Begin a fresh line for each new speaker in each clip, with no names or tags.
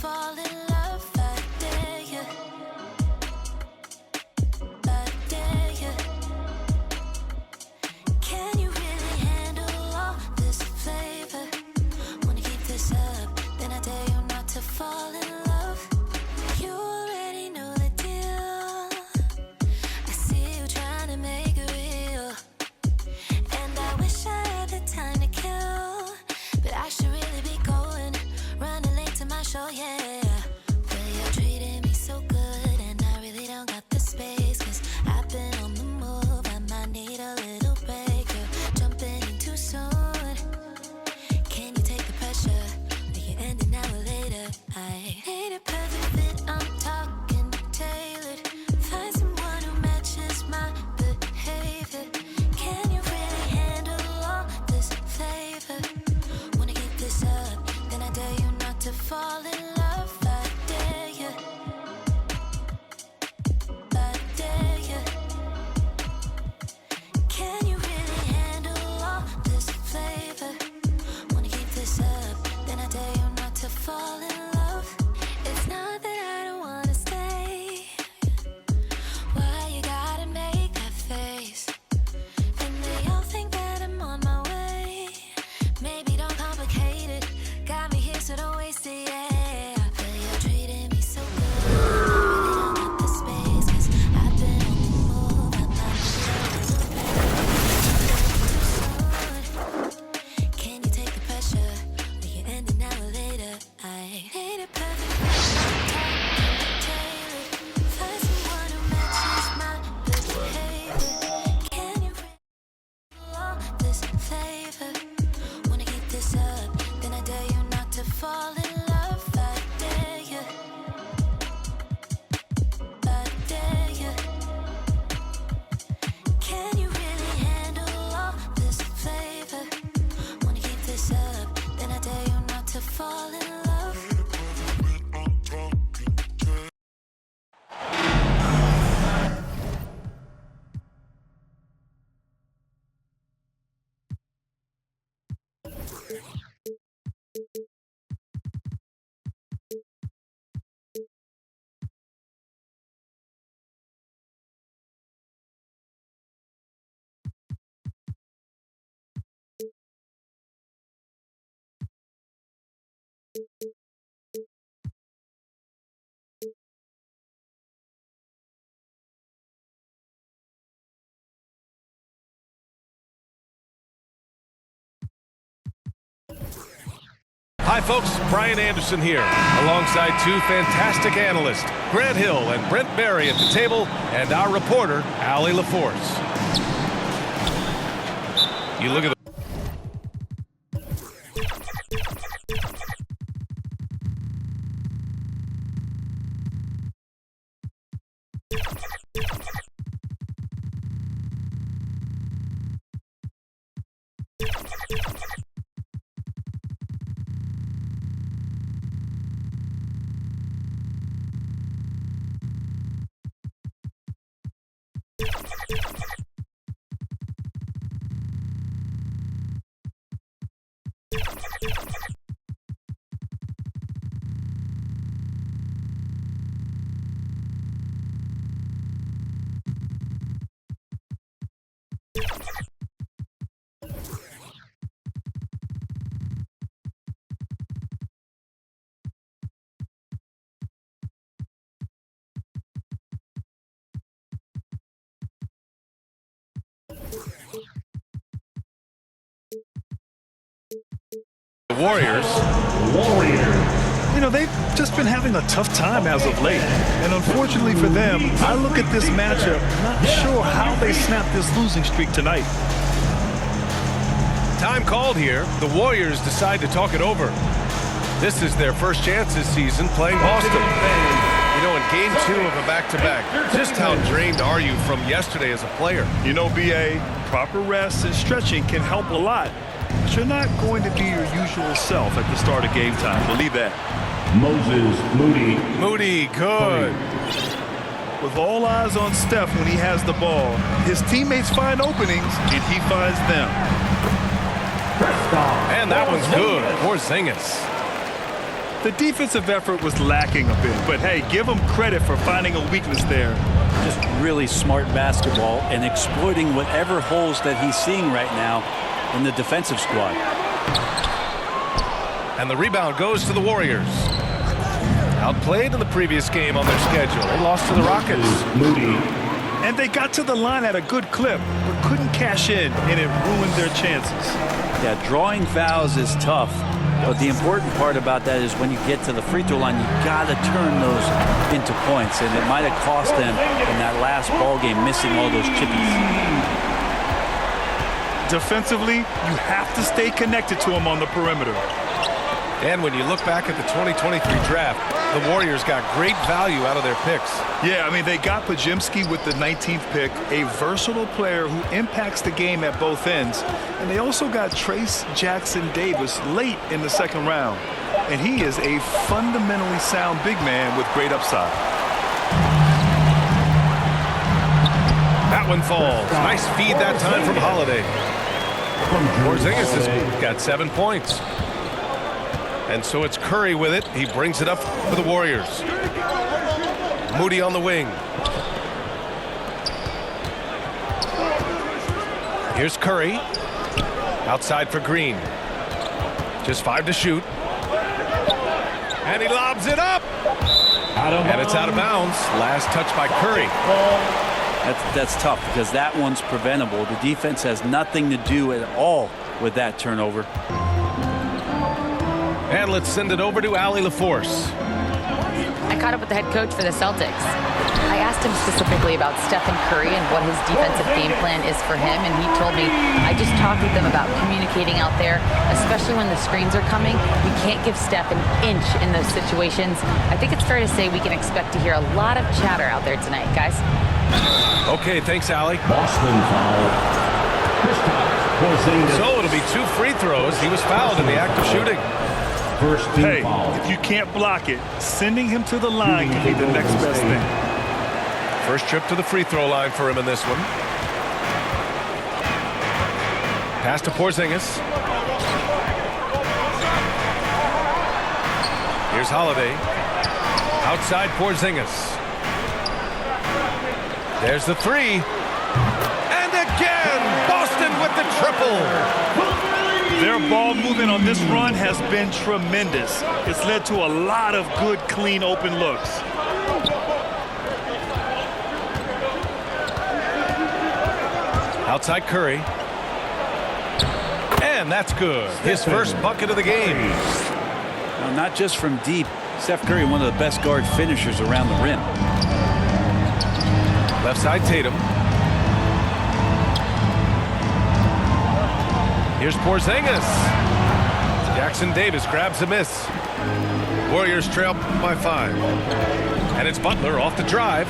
fall in love. I dare you. I dare you. Can you really handle all this flavor? Wanna keep this up, then I dare you not to fall in love. You already know the deal. I see you trying to make it real. And I wish I had the time to kill, but I should really be going, running late to my show, yeah. But you're treating me so good, and I really don't got the space, 'cause I've been on the move, I might need a little break. You're jumping in too soon. Can you take the pressure? We can end it now or later. I need a perfect fit, I'm talking tailored. Find someone who matches my behavior. Can you really handle all this flavor? Wanna keep this up, then I dare you not to fall in love. I dare you. I dare you. Can you really handle all this flavor? Wanna keep this up, then I dare you not to fall in love. It's not that I don't wanna stay. Why you gotta make that face? And they all think that I'm on my way. Maybe don't complicate it. Got me here, so don't waste it, yeah. But you're treating me so good. I really don't got the space, 'cause I've been on the move. I'm not too soon. Can you take the pressure? We can end it now or later. I need a perfect tailored. Find someone who matches my behavior. Can you all this flavor? Wanna keep this up, then I dare you not to fall in love. I dare you. I dare you. Can you really handle all this flavor? Wanna keep this up, then I dare you not to fall in love.
Hi folks, Brian Anderson here, alongside two fantastic analysts, Grant Hill and Brent Barry at the table, and our reporter, Allie LaForce. You look at the Warriors.
You know, they've just been having a tough time as of late. And unfortunately for them, I look at this matchup, not sure how they snap this losing streak tonight.
Time called here. The Warriors decide to talk it over. This is their first chance this season playing Boston. You know, in game 2 of a back-to-back, just how drained are you from yesterday as a player?
You know, B.A., proper rest and stretching can help a lot. But you're not going to be your usual self at the start of game time. Believe that.
Moses Moody.
Moody, good.
With all eyes on Steph when he has the ball, his teammates find openings, and he finds them.
And that one's good. Porzingis.
The defensive effort was lacking a bit, but hey, give them credit for finding a weakness there.
Just really smart basketball and exploiting whatever holes that he's seeing right now in the defensive squad.
And the rebound goes to the Warriors. Outplayed in the previous game on their schedule. They lost to the Rockets.
Moody.
And they got to the line at a good clip, but couldn't cash in, and it ruined their chances.
Yeah, drawing fouls is tough, but the important part about that is when you get to the free throw line, you got to turn those into points, and it might have cost them in that last ball game, missing all those chippies.
Defensively, you have to stay connected to him on the perimeter.
And when you look back at the 2023 draft, the Warriors got great value out of their picks.
Yeah, I mean, they got Podziemski with the 19th pick, a versatile player who impacts the game at both ends. And they also got Trace Jackson Davis late in the second round. And he is a fundamentally sound big man with great upside.
That one falls. Nice feed that time from Holiday. Porzingis has got 7 points. And so it's Curry with it. He brings it up for the Warriors. Moody on the wing. Here's Curry. Outside for Green. Just 5 to shoot. And he lobs it up. And it's out of bounds. Last touch by Curry.
That's tough because that one's preventable. The defense has nothing to do at all with that turnover.
And let's send it over to Allie LaForce.
I caught up with the head coach for the Celtics. I asked him specifically about Stephen Curry and what his defensive game plan is for him, and he told me, I just talked with them about communicating out there, especially when the screens are coming. We can't give Steph an inch in those situations. I think it's fair to say we can expect to hear a lot of chatter out there tonight, guys.
Okay, thanks, Allie.
Boston foul.
So it'll be 2 free throws. He was fouled in the act of shooting.
First team
Hey,
foul.
if you can't block it, sending him to the line can be the next best thing.
First trip to the free throw line for him in this one. Pass to Porzingis. Here's Holiday. Outside Porzingis. There's the 3. And again, Boston with the triple.
Their ball movement on this run has been tremendous. It's led to a lot of good, clean, open looks.
Outside Curry. And that's good. His first bucket of the game.
Now, not just from deep. Steph Curry, one of the best guard finishers around the rim.
Left side Tatum. Here's Porzingis. Jackson Davis grabs a miss. Warriors trail by 5. And it's Butler off the drive.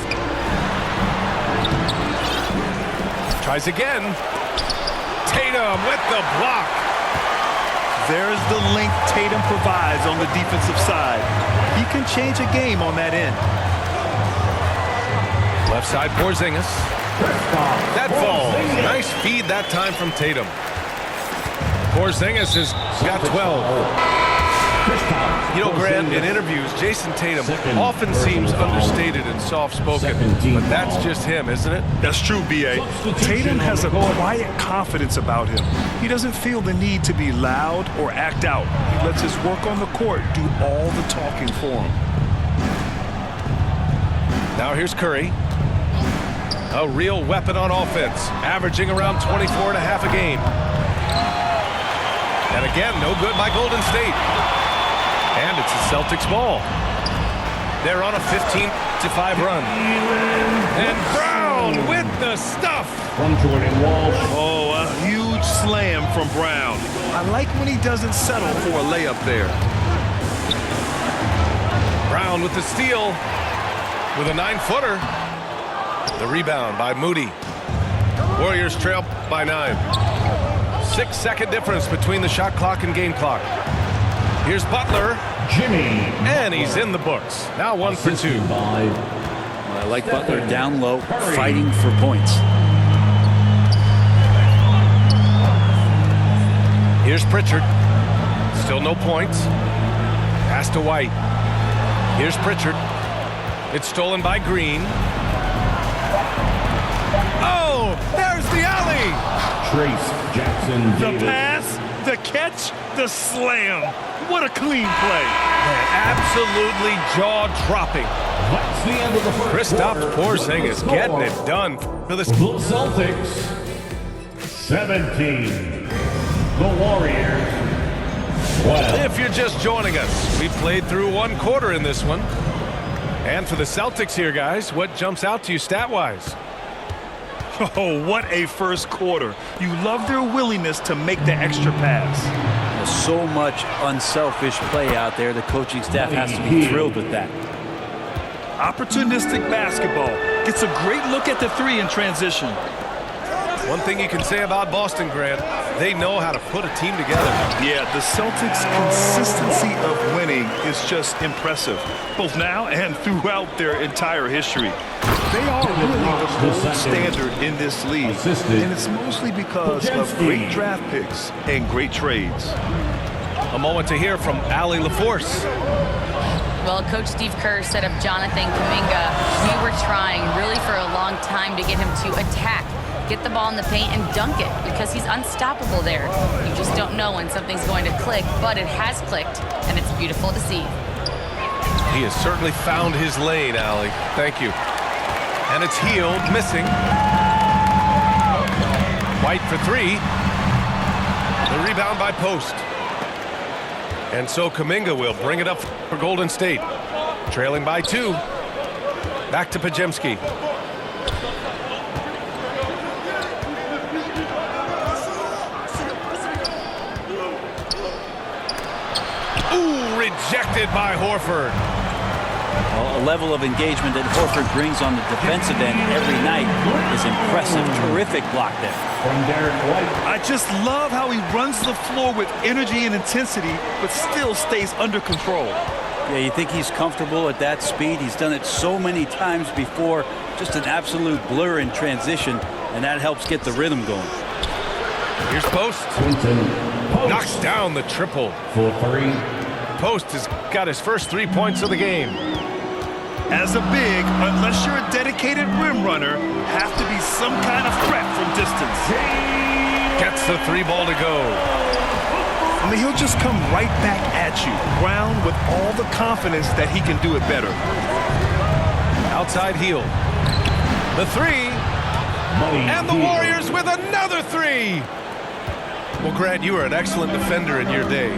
Tries again. Tatum with the block.
There's the length Tatum provides on the defensive side. He can change a game on that end.
Left side Porzingis. That falls. Nice feed that time from Tatum. Porzingis has got 12. You know, Grant, in interviews, Jason Tatum often seems understated and soft-spoken, but that's just him, isn't it?
That's true, B.A. Tatum has a quiet confidence about him. He doesn't feel the need to be loud or act out. He lets his work on the court do all the talking for him.
Now here's Curry. A real weapon on offense, averaging around 24 and a half a game. And again, no good by Golden State. And it's the Celtics ball. They're on a 15-5 run. And Brown with the stuff.
From Jordan Walsh.
Oh, a huge slam from Brown. I like when he doesn't settle for a layup there.
Brown with the steal. With a 9-footer. The rebound by Moody. Warriors trail by 9. 6-second difference between the shot clock and game clock. Here's Butler.
Jimmy.
And he's in the books. Now 1 for 2.
I like Butler down low, fighting for points.
Here's Pritchard. Still no points. Pass to White. Here's Pritchard. It's stolen by Green. Oh, there's the alley.
Trace Jackson
The
Davis.
pass, the catch, the slam. What a clean play.
Man, absolutely jaw-dropping.
That's the end of the first
Kristaps
quarter.
Porzingis getting it done for the...
The Celtics 17. The Warriors 12.
If you're just joining us, we played through one quarter in this one. And for the Celtics here, guys, what jumps out to you stat-wise?
Oh, what a first quarter. You love their willingness to make the extra pass.
There's so much unselfish play out there. The coaching staff has to be thrilled with that.
Opportunistic basketball. Gets a great look at the three in transition.
One thing you can say about Boston, Grant, they know how to put a team together.
Yeah, the Celtics' consistency of winning is just impressive, both now and throughout their entire history. They are really the gold standard in this league, and it's mostly because of great draft picks and great trades.
A moment to hear from Allie LaForce.
Well, Coach Steve Kerr said of Jonathan Kuminga, we were trying really for a long time to get him to attack, get the ball in the paint and dunk it because he's unstoppable there. You just don't know when something's going to click, but it has clicked, and it's beautiful to see.
He has certainly found his lane, Allie. Thank you. And it's Hield missing. White for three. The rebound by Post. And so Kuminga will bring it up for Golden State. Trailing by 2. Back to Podziemski. Ooh, rejected by Horford.
Well, a level of engagement that Horford brings on the defensive end every night is impressive. Terrific block there.
From Derek White.
I just love how he runs the floor with energy and intensity, but still stays under control.
Yeah, you think he's comfortable at that speed. He's done it so many times before. Just an absolute blur in transition, and that helps get the rhythm going.
Here's Post.
Quinton Post.
Knocks down the triple.
For 3.
Post has got his first 3 points of the game.
As a big, unless you're a dedicated rim runner, have to be some kind of threat from distance.
Gets the 3 ball to go.
I mean, he'll just come right back at you, Brown, with all the confidence that he can do it better.
Outside Hield. The 3. And the Warriors with another 3. Well, Grant, you were an excellent defender in your day.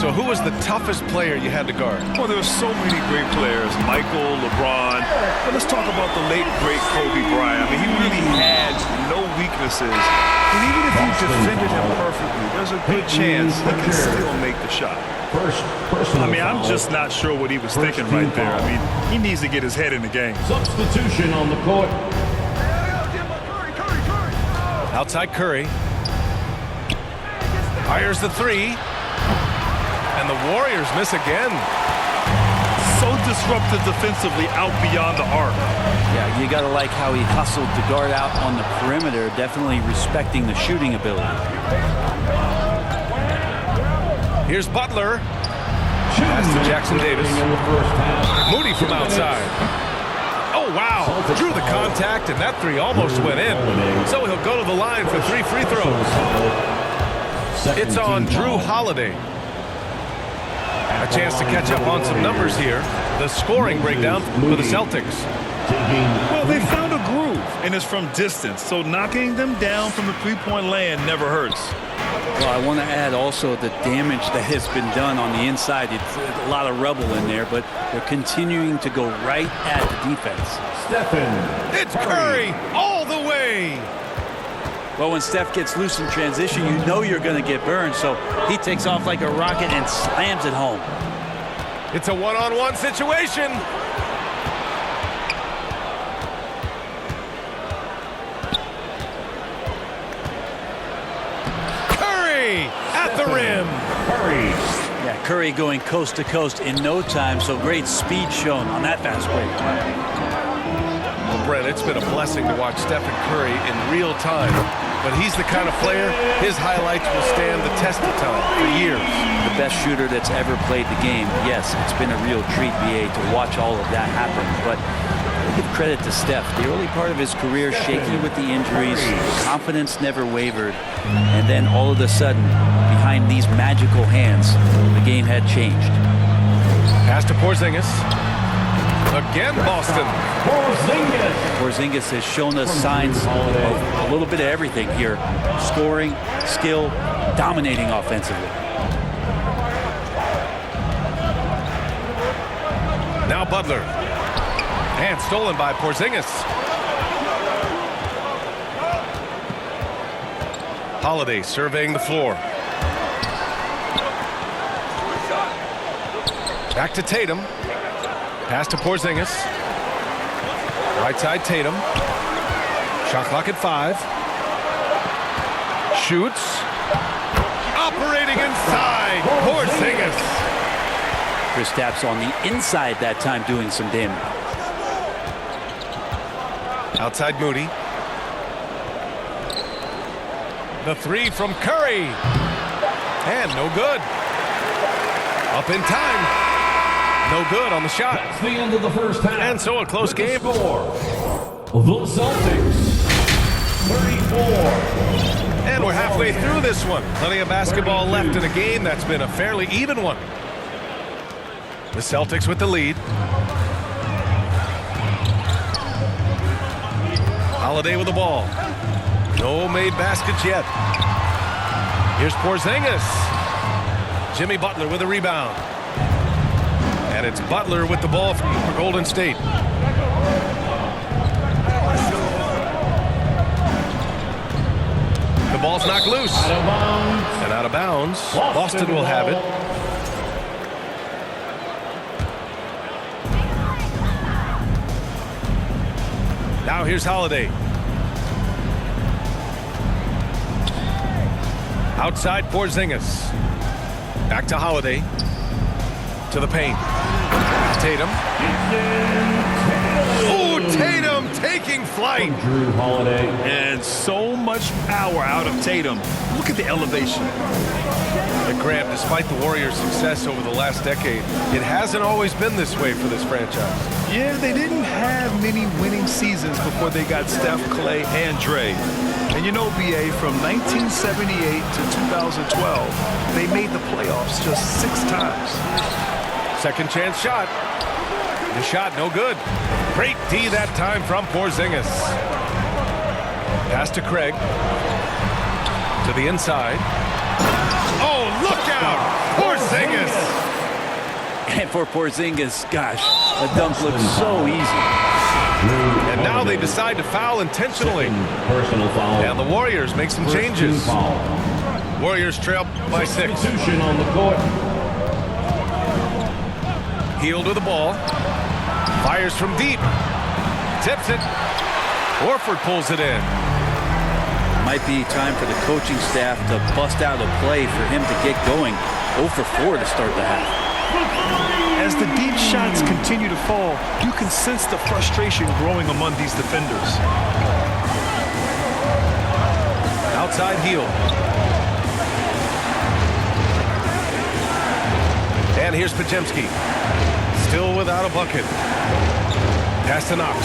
So who was the toughest player you had to guard?
Well, there were so many great players. Michael, LeBron. But let's talk about the late, great Kobe Bryant. I mean, he really had no weaknesses. And even if you defended him perfectly, there's a good chance he can still make the shot.
I
I mean, I'm just not sure what he was thinking right there. I mean, he needs to get his head in the game.
Substitution on the court.
Outside Curry. Fires the 3. And the Warriors miss again.
So disruptive defensively out beyond the arc.
Yeah, you got to like how he hustled to guard out on the perimeter, definitely respecting the shooting ability.
Here's Butler. Pass to Jackson Davis. Moody from outside. Oh, wow. Drew the contact, and that 3 almost went in. So he'll go to the line for 3 free throws. It's on Drew Holiday. A chance to catch up on some numbers here. The scoring breakdown for the Celtics.
Well, they found a groove, and it's from distance, so knocking them down from the three-point land never hurts.
Well, I want to add also the damage that has been done on the inside. It's a lot of rubble in there, but they're continuing to go right at the defense.
It's Curry all the way.
Well, when Steph gets loose in transition, you know you're going to get burned, so he takes off like a rocket and slams it home.
It's a one-on-one situation. Curry at the rim.
Yeah, Curry going coast to coast in no time, so great speed shown on that fast break.
Well, Brent, it's been a blessing to watch Stephen Curry in real time. but he's the kind of player, his highlights will stand the test of time for years.
The best shooter that's ever played the game. Yes, it's been a real treat, BA, to watch all of that happen. But I give credit to Steph. The early part of his career, shaky with the injuries, confidence never wavered. And then all of a sudden, behind these magical hands, the game had changed.
Pass to Porzingis. Again, Boston.
Porzingis has shown us signs of a little bit of everything here. Scoring, skill, dominating offensively.
Now Butler. And stolen by Porzingis. Holiday surveying the floor. Back to Tatum. Pass to Porzingis. Right side Tatum. Shot clock at 5. Shoots. Operating inside. Porzingis.
Kristaps on the inside that time doing some damage.
Outside Moody. The 3 from Curry. And no good. Up in time. No good on the shot.
That's the end of the first half.
And so a close game.
Score. The Celtics 34.
And we're halfway through this one. Plenty of basketball left in a game that's been a fairly even one. The Celtics with the lead. Holiday with the ball. No made baskets yet. Here's Porzingis. Jimmy Butler with a rebound. And it's Butler with the ball for Golden State. The ball's knocked loose.
Out of bounds.
And out of bounds. Boston will have it. Now here's Holiday. Outside Porzingis. Back to Holiday. To the paint. Tatum. Oh, Tatum taking flight.
Drew Holiday.
And so much power out of Tatum. Look at the elevation.
And Grant, despite the Warriors' success over the last decade, it hasn't always been this way for this franchise.
Yeah, they didn't have many winning seasons before they got Steph, Clay, and Dre. And you know, BA, from 1978 to 2012, they made the playoffs just 6 times.
Second chance shot. The shot no good. Great D that time from Porzingis. Pass to Craig. To the inside. Oh, look out! Porzingis!
And for Porzingis, gosh, the dunk looks so easy.
And now they decide to foul intentionally.
Personal foul.
And the Warriors make some changes.
Foul.
Warriors trail by 6.
Substitution on the court.
Hield with the ball. Fires from deep. Tips it. Horford pulls it in.
Might be time for the coaching staff to bust out a play for him to get going. 0 for 4 to start the half.
As the deep shots continue to fall, you can sense the frustration growing among these defenders.
Outside heel. And here's Podziemski. Still without a bucket. Pass to Knox.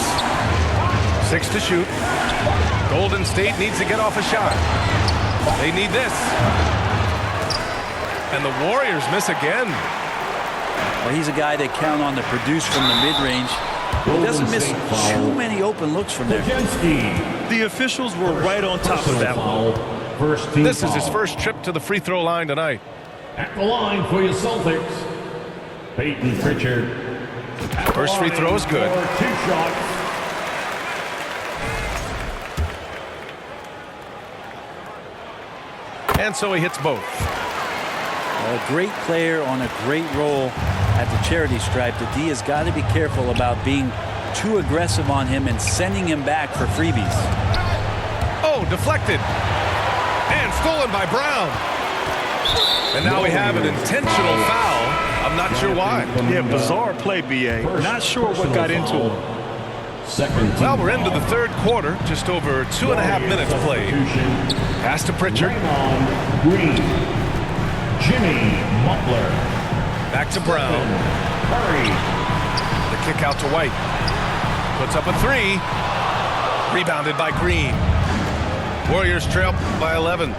6 to shoot. Golden State needs to get off a shot. They need this. And the Warriors miss again.
Well, he's a guy they count on to produce from the mid-range. He doesn't miss too many open looks from there.
The officials were right on top of that one.
First team
This is his
foul.
first trip to the free throw line tonight.
At the line for your Celtics, Peyton Pritchard. At the
First free
line
throw is good.
for 2 shots.
And so he hits both.
A great player on a great role at the charity stripe. The D has got to be careful about being too aggressive on him and sending him back for freebies.
Oh, deflected. And stolen by Brown. And now we have an intentional foul. I'm not sure why.
Yeah, bizarre play, BA. Not sure what got into him.
Second team
Well, we're into
foul.
the third quarter, just over 2.5 minutes played. Pass to Pritchard.
Draymond Green. Jimmy Butler.
Back to Brown.
Curry.
The kick out to White. Puts up a three. Rebounded by Green. Warriors trail by 11.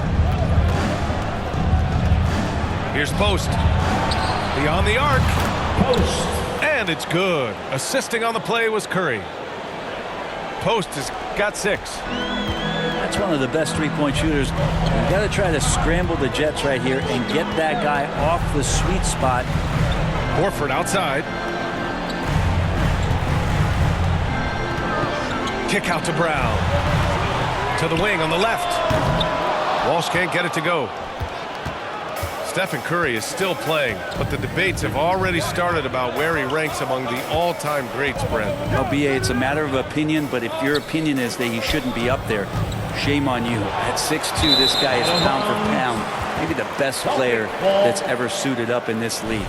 Here's Post. Beyond the arc.
Post.
And it's good. Assisting on the play was Curry. Post has got 6.
That's one of the best three-point shooters. You got to try to scramble the Jets right here and get that guy off the sweet spot.
Horford outside. Kick out to Brown. To the wing on the left. Walsh can't get it to go. Stephen Curry is still playing, but the debates have already started about where he ranks among the all-time greats, Brent.
LBA, it's a matter of opinion, but if your opinion is that he shouldn't be up there, shame on you. At 6'2", this guy is pound for pound, maybe the best player that's ever suited up in this league.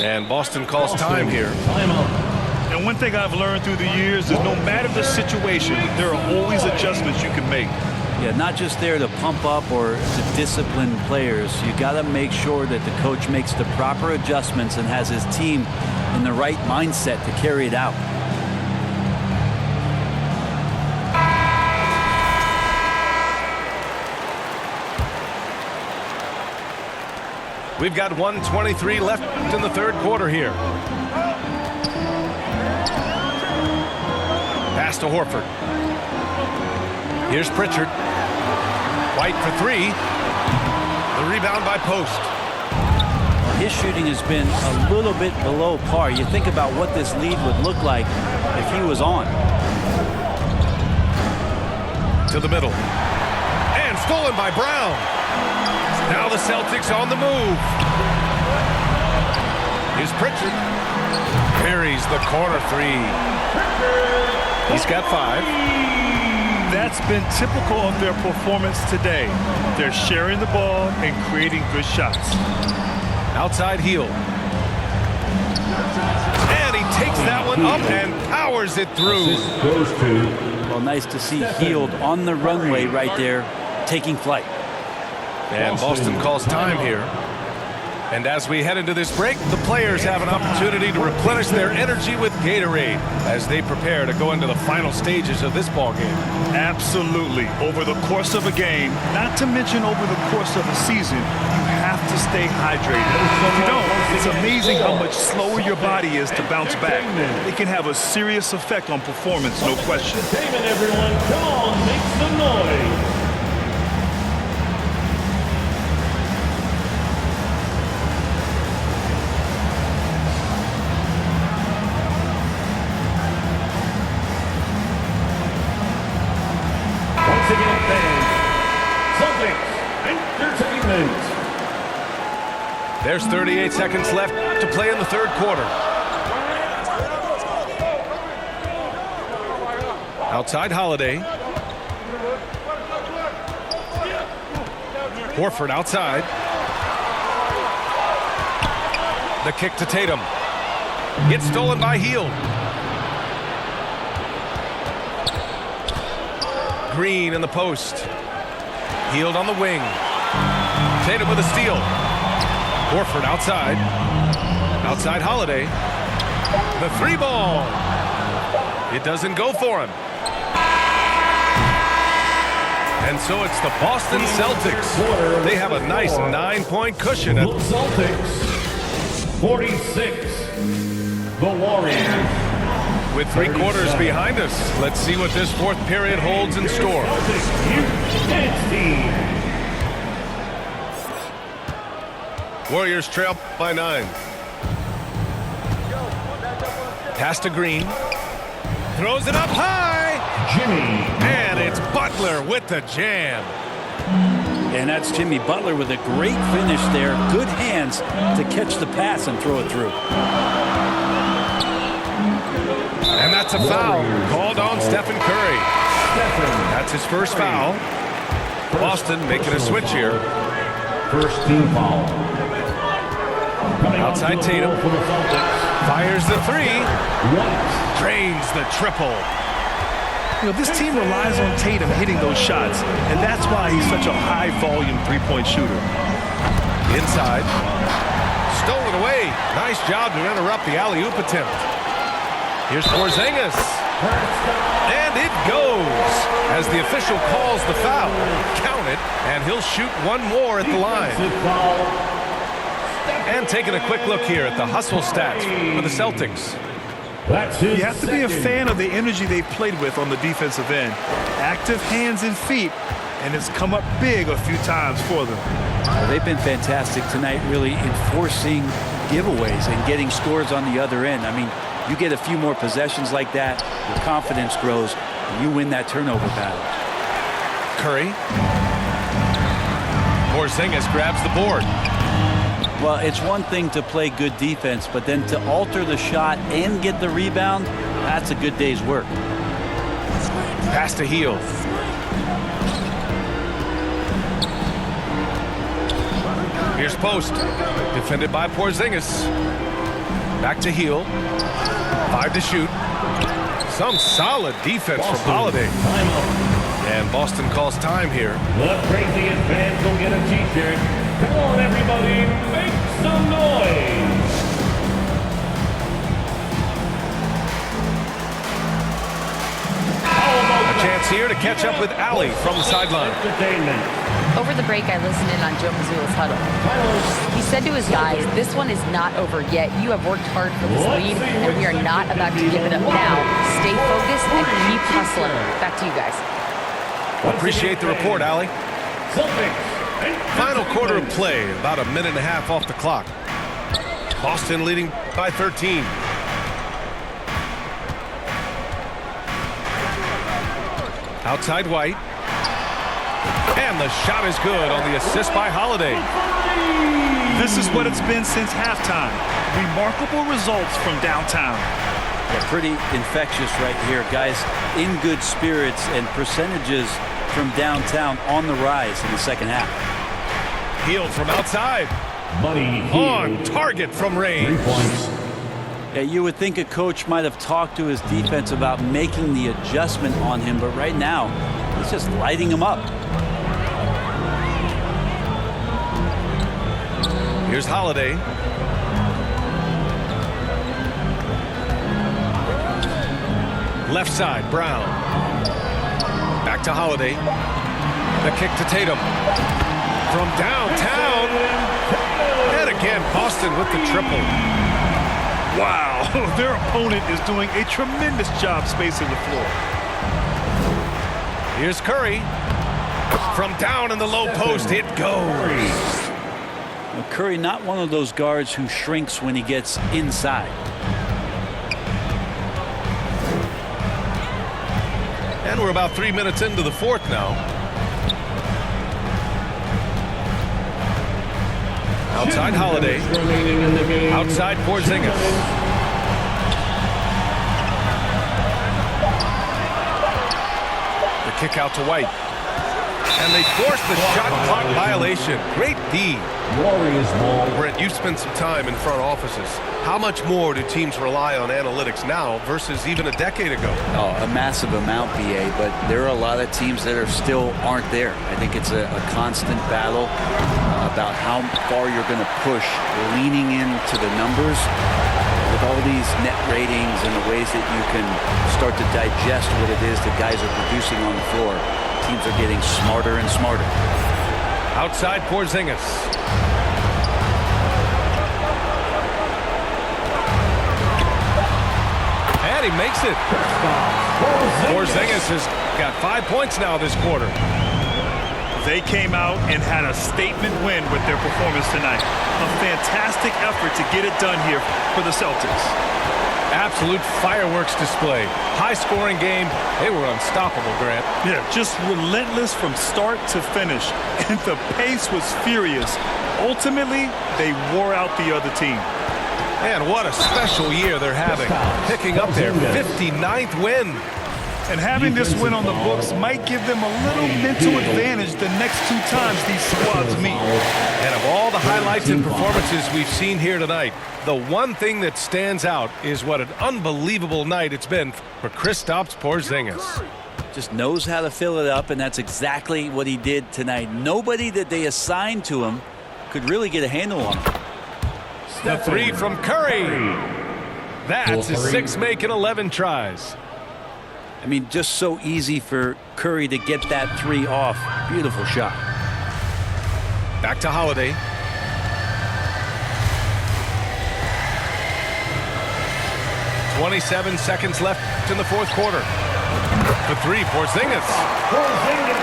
And Boston calls time here.
Timeout.
And one thing I've learned through the years is no matter the situation, there are always adjustments you can make.
Yeah, not just there to pump up or to discipline players. You got to make sure that the coach makes the proper adjustments and has his team in the right mindset to carry it out.
We've got 1:23 left in the third quarter here. Pass to Horford. Here's Pritchard. White for 3. The rebound by Post.
His shooting has been a little bit below par. You think about what this lead would look like if he was on.
To the middle. And stolen by Brown. Now the Celtics on the move. Here's Pritchard. Buries the corner 3. He's got 5.
That's been typical of their performance today. They're sharing the ball and creating good shots.
Outside heel. And he takes that one up and powers it through.
Assist goes to
Well, nice to see Hield on the runway right there, taking flight.
And Boston calls time here. And as we head into this break, the players have an opportunity to replenish their energy with Gatorade as they prepare to go into the final stages of this ball game.
Absolutely. Over the course of a game, not to mention over the course of a season, you have to stay hydrated. If you don't, it's amazing how much slower your body is to bounce back. It can have a serious effect on performance, no question.
entertainment, everyone. Come on, make some noise. Once again, fans, Celtics Entertainment.
There's 38 seconds left to play in the third quarter. Outside Holiday. Horford outside. The kick to Tatum. Gets stolen by Hield. Green in the post. Hield on the wing. Tatum with a steal. Horford outside. Outside Holiday. The 3 ball. It doesn't go for him. And so it's the Boston Celtics. They have a nice 9-point cushion.
The Celtics 46. The Warriors.
With 3 quarters behind us, let's see what this fourth period holds in store.
Celtics Youth Dance Team.
Warriors trail by 9. Pass to Green. Throws it up high.
Jimmy.
And it's Butler with the jam.
And that's Jimmy Butler with a great finish there. Good hands to catch the pass and throw it through.
And that's a foul called on Stephen Curry. That's his first foul. Boston making a switch here.
First team foul. Coming
Outside
onto the
Tatum.
floor for the Celtics.
Fires the three. Drains the triple.
You know, this team relies on Tatum hitting those shots, and that's why he's such a high-volume three-point shooter.
Inside. Stolen away. Nice job to interrupt the alley-oop attempt. Here's Porzingis. And it goes as the official calls the foul. Count it, and he'll shoot one more at the line. And taking a quick look here at the hustle stats for the Celtics.
You have to be a fan of the energy they've played with on the defensive end. Active hands and feet, and it's come up big a few times for them.
Well, they've been fantastic tonight, really enforcing giveaways and getting scores on the other end. I mean, you get a few more possessions like that, your confidence grows, and you win that turnover battle.
Curry. Porzingis grabs the board.
Well, it's one thing to play good defense, but then to alter the shot and get the rebound, that's a good day's work.
Pass to Hield. Here's Post. Defended by Porzingis. Back to Hield. 5 to shoot. Some solid defense from Holiday. And Boston calls time here.
The craziest fans will get a t-shirt. Come on, everybody, make some noise.
A chance here to catch up with Allie from the sideline.
Over the break, I listened in on Joe Mazzulla's huddle. He said to his guys, this one is not over yet. You have worked hard for this lead, and we are not about to give it up now. Stay focused and keep hustling. Back to you guys.
Appreciate the report, Allie. Final quarter of play, about a minute and a half off the clock. Boston leading by 13. Outside White. And the shot is good on the assist by Holiday.
This is what it's been since halftime. Remarkable results from downtown.
Yeah, pretty infectious right here. Guys in good spirits and percentages from downtown on the rise in the second half.
Hield from outside. On target from range.
3 points.
Yeah, you would think a coach might have talked to his defense about making the adjustment on him, but right now, he's just lighting him up.
Here's Holiday. Left side, Brown. Back to Holiday. The kick to Tatum. From downtown. And again, Boston with the triple.
Wow, their opponent is doing a tremendous job spacing the floor.
Here's Curry. From down in the low post, it goes.
Now, Curry, not one of those guards who shrinks when he gets inside.
And we're about 3 minutes into the fourth now. Outside Holiday. Outside Porzingis. The kick out to White. And they force the shot clock violation. Great D.
Warriors ball.
Brent, you've spent some time in front offices. How much more do teams rely on analytics now versus even a decade ago?
Oh, a massive amount, BA, but there are a lot of teams that still aren't there. I think it's a constant battle about how far you're going to push, leaning into the numbers with all these net ratings and the ways that you can start to digest what it is that guys are producing on the floor. Teams are getting smarter and smarter.
Outside Porzingis. And he makes it. Porzingis has got 5 points now this quarter.
They came out and had a statement win with their performance tonight. A fantastic effort to get it done here for the Celtics.
Absolute fireworks display. High-scoring game. They were unstoppable, Grant.
Yeah, just relentless from start to finish. And the pace was furious. Ultimately, they wore out the other team.
And what a special year they're having. Picking up their 59th win.
And having this win on the books might give them a little mental advantage the next 2 times these squads meet.
And of all the highlights and performances we've seen here tonight, the one thing that stands out is what an unbelievable night it's been for Kristaps Porzingis.
Just knows how to fill it up, and that's exactly what he did tonight. Nobody that they assigned to him could really get a handle on him.
The 3 from Curry. That's his 6th make in 11 tries.
I mean, just so easy for Curry to get that 3 off. Beautiful shot.
Back to Holiday. "27 seconds left in the 4th quarter. The 3, Porzingis.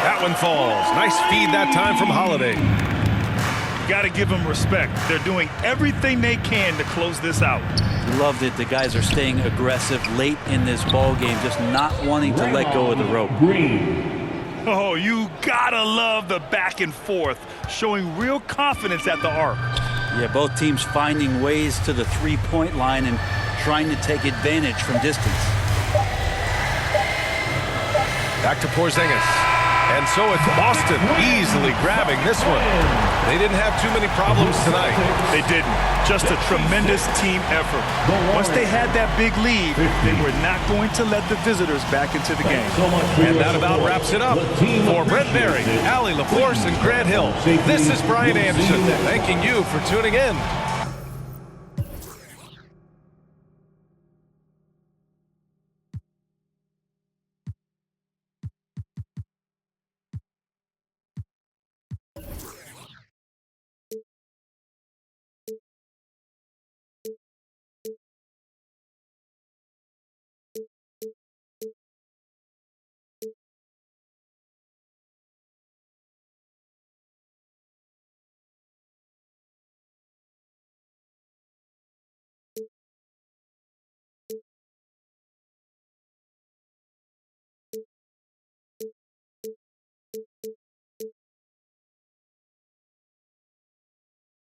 That one falls. Nice feed that time from Holiday.
Got to give them respect. They're doing everything they can to close this out.
Loved it. The guys are staying aggressive late in this ball game, just not wanting to let go of the rope.
Oh, you gotta love the back and forth, showing real confidence at the arc.
Yeah, both teams finding ways to the 3-point line and trying to take advantage from distance.
Back to Porzingis. And so it's Boston easily grabbing this one. They didn't have too many problems tonight.
They didn't. Just a tremendous team effort. Once they had that big lead, they were not going to let the visitors back into the game.
And that about wraps it up. For Brent Barry, Allie LaForce, and Grant Hill, this is Brian Anderson thanking you for tuning in.